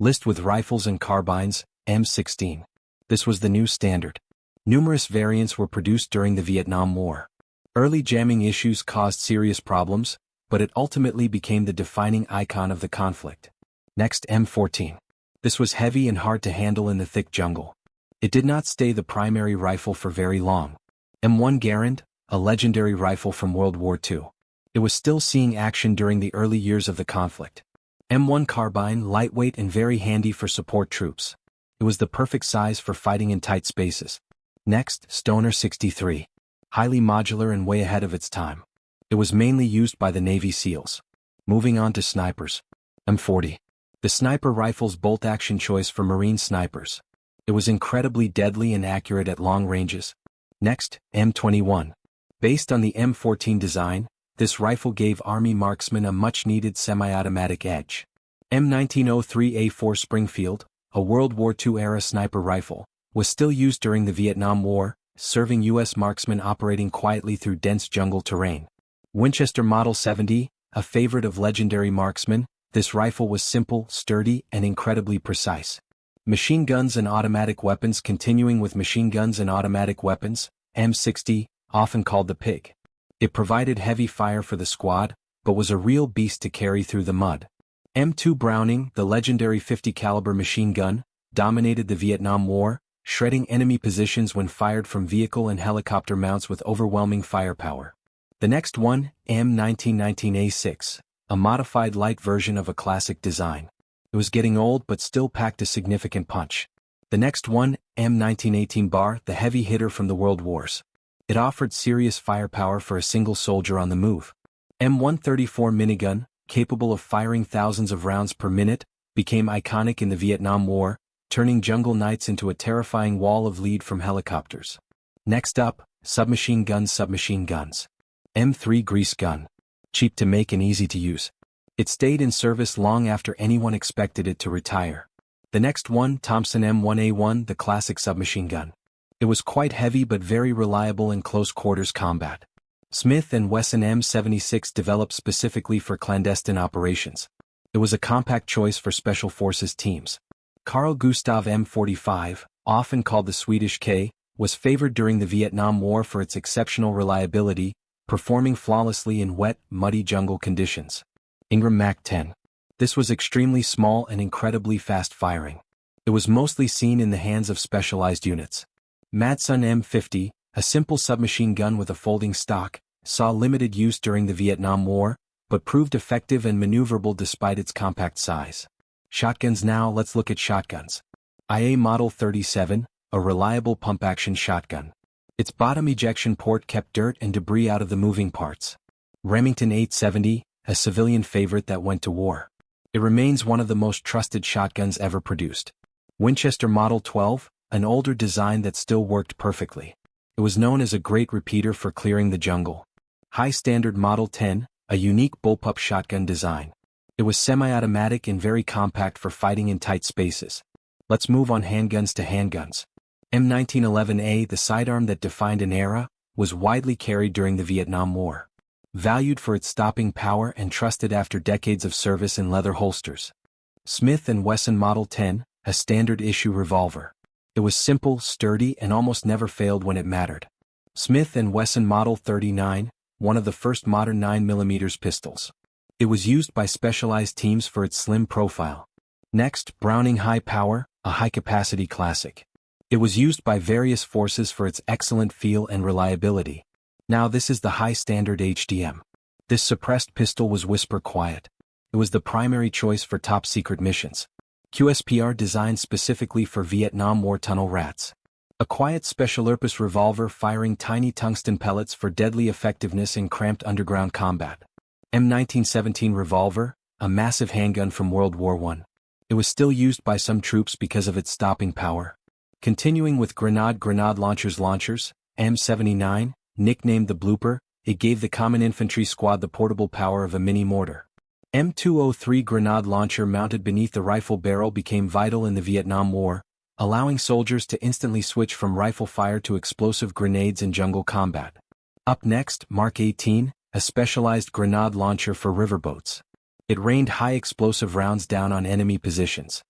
List with rifles and carbines, M16. This was the new standard. Numerous variants were produced during the Vietnam War. Early jamming issues caused serious problems, but it ultimately became the defining icon of the conflict. Next, M14. This was heavy and hard to handle in the thick jungle. It did not stay the primary rifle for very long. M1 Garand, a legendary rifle from World War II. It was still seeing action during the early years of the conflict. M1 Carbine, lightweight and very handy for support troops. It was the perfect size for fighting in tight spaces. Next, Stoner 63. Highly modular and way ahead of its time. It was mainly used by the Navy SEALs. Moving on to snipers. M40. The sniper rifle's bolt-action choice for Marine snipers. It was incredibly deadly and accurate at long ranges. Next, M21. Based on the M14 design, this rifle gave Army marksmen a much-needed semi-automatic edge. M1903A4 Springfield, a World War II-era sniper rifle, was still used during the Vietnam War, serving U.S. marksmen operating quietly through dense jungle terrain. Winchester Model 70, a favorite of legendary marksmen, this rifle was simple, sturdy, and incredibly precise. Machine guns and automatic weapons. Continuing with machine guns and automatic weapons, M60, often called the Pig. It provided heavy fire for the squad, but was a real beast to carry through the mud. M2 Browning, the legendary 50 caliber machine gun, dominated the Vietnam War, shredding enemy positions when fired from vehicle and helicopter mounts with overwhelming firepower. The next one, M1919A6, a modified light version of a classic design. It was getting old but still packed a significant punch. The next one, M1918 Bar, the heavy hitter from the World Wars. It offered serious firepower for a single soldier on the move. M134 minigun, capable of firing thousands of rounds per minute, became iconic in the Vietnam War, turning jungle nights into a terrifying wall of lead from helicopters. Next up, submachine guns. M3 Grease Gun. Cheap to make and easy to use. It stayed in service long after anyone expected it to retire. The next one, Thompson M1A1, the classic submachine gun. It was quite heavy but very reliable in close quarters combat. Smith & Wesson M76, developed specifically for clandestine operations. It was a compact choice for special forces teams. Carl Gustaf M45, often called the Swedish K, was favored during the Vietnam War for its exceptional reliability, performing flawlessly in wet, muddy jungle conditions. Ingram Mac-10. This was extremely small and incredibly fast-firing. It was mostly seen in the hands of specialized units. Madsen M50, a simple submachine gun with a folding stock, saw limited use during the Vietnam War, but proved effective and maneuverable despite its compact size. Shotguns. Now let's look at shotguns. IA Model 37, a reliable pump-action shotgun. Its bottom ejection port kept dirt and debris out of the moving parts. Remington 870, a civilian favorite that went to war. It remains one of the most trusted shotguns ever produced. Winchester Model 12, an older design that still worked perfectly. It was known as a great repeater for clearing the jungle. High Standard Model 10, a unique bullpup shotgun design. It was semi-automatic and very compact for fighting in tight spaces. Let's move on handguns to handguns. M1911A, the sidearm that defined an era, was widely carried during the Vietnam War. Valued for its stopping power and trusted after decades of service in leather holsters. Smith & Wesson Model 10, a standard-issue revolver. It was simple, sturdy, and almost never failed when it mattered. Smith & Wesson Model 39, one of the first modern 9mm pistols. It was used by specialized teams for its slim profile. Next, Browning High Power, a high-capacity classic. It was used by various forces for its excellent feel and reliability. Now this is the High Standard HDM. This suppressed pistol was whisper quiet. It was the primary choice for top-secret missions. QSPR, designed specifically for Vietnam War tunnel rats. A quiet special-purpose revolver firing tiny tungsten pellets for deadly effectiveness in cramped underground combat. M1917 Revolver, a massive handgun from World War I. It was still used by some troops because of its stopping power. Continuing with grenade launchers, M79, nicknamed the Blooper, it gave the Common Infantry Squad the portable power of a mini-mortar. M203 grenade launcher mounted beneath the rifle barrel became vital in the Vietnam War, allowing soldiers to instantly switch from rifle fire to explosive grenades in jungle combat. Up next, Mark 18, a specialized grenade launcher for riverboats. It rained high explosive rounds down on enemy positions.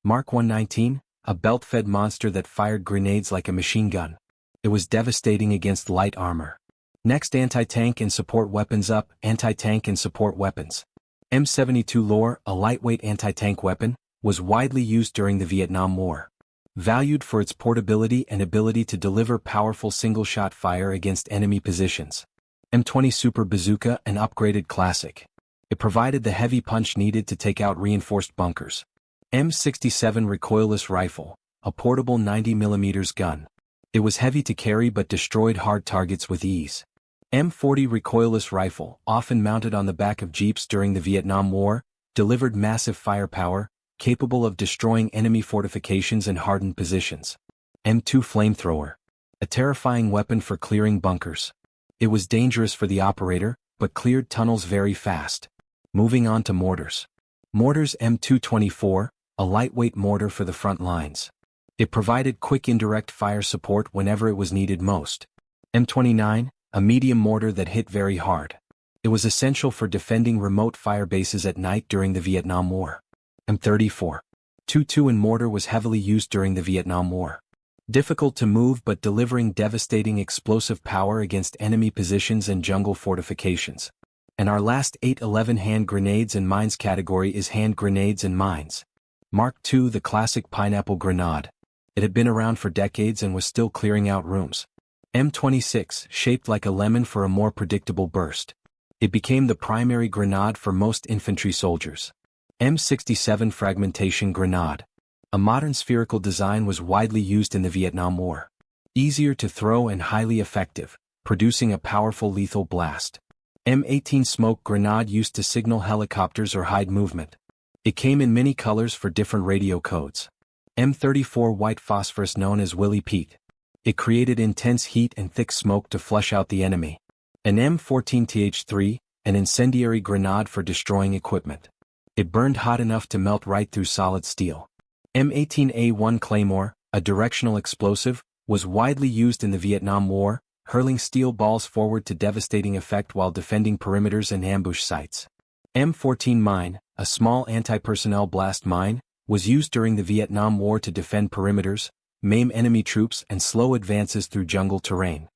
Mark 119, a belt-fed monster that fired grenades like a machine gun. It was devastating against light armor. Next, anti-tank and support weapons. Anti-tank and support weapons. M72 Lore, a lightweight anti-tank weapon, was widely used during the Vietnam War. Valued for its portability and ability to deliver powerful single-shot fire against enemy positions. M20 Super Bazooka, an upgraded classic. It provided the heavy punch needed to take out reinforced bunkers. M67 Recoilless Rifle, a portable 90mm gun. It was heavy to carry but destroyed hard targets with ease. M40 Recoilless Rifle, often mounted on the back of jeeps during the Vietnam War, delivered massive firepower, capable of destroying enemy fortifications and hardened positions. M2 Flamethrower, a terrifying weapon for clearing bunkers. It was dangerous for the operator, but cleared tunnels very fast. Moving on to mortars. Mortars M224, a lightweight mortar for the front lines. It provided quick indirect fire support whenever it was needed most. M29, a medium mortar that hit very hard. It was essential for defending remote fire bases at night during the Vietnam War. M34. 2-2 mortar was heavily used during the Vietnam War. Difficult to move but delivering devastating explosive power against enemy positions and jungle fortifications. And our last 811 hand grenades and mines category is hand grenades and mines. Mark II, the classic pineapple grenade. It had been around for decades and was still clearing out rooms. M26, shaped like a lemon for a more predictable burst. It became the primary grenade for most infantry soldiers. M67 Fragmentation Grenade. A modern spherical design was widely used in the Vietnam War. Easier to throw and highly effective, producing a powerful lethal blast. M18 Smoke Grenade used to signal helicopters or hide movement. It came in many colors for different radio codes. M34 White Phosphorus, known as Willie Pete. It created intense heat and thick smoke to flush out the enemy. An M14 TH3, an incendiary grenade for destroying equipment. It burned hot enough to melt right through solid steel. M18A1 Claymore, a directional explosive, was widely used in the Vietnam War, hurling steel balls forward to devastating effect while defending perimeters and ambush sites. M14 Mine, a small anti-personnel blast mine, was used during the Vietnam War to defend perimeters, maim enemy troops and slow advances through jungle terrain.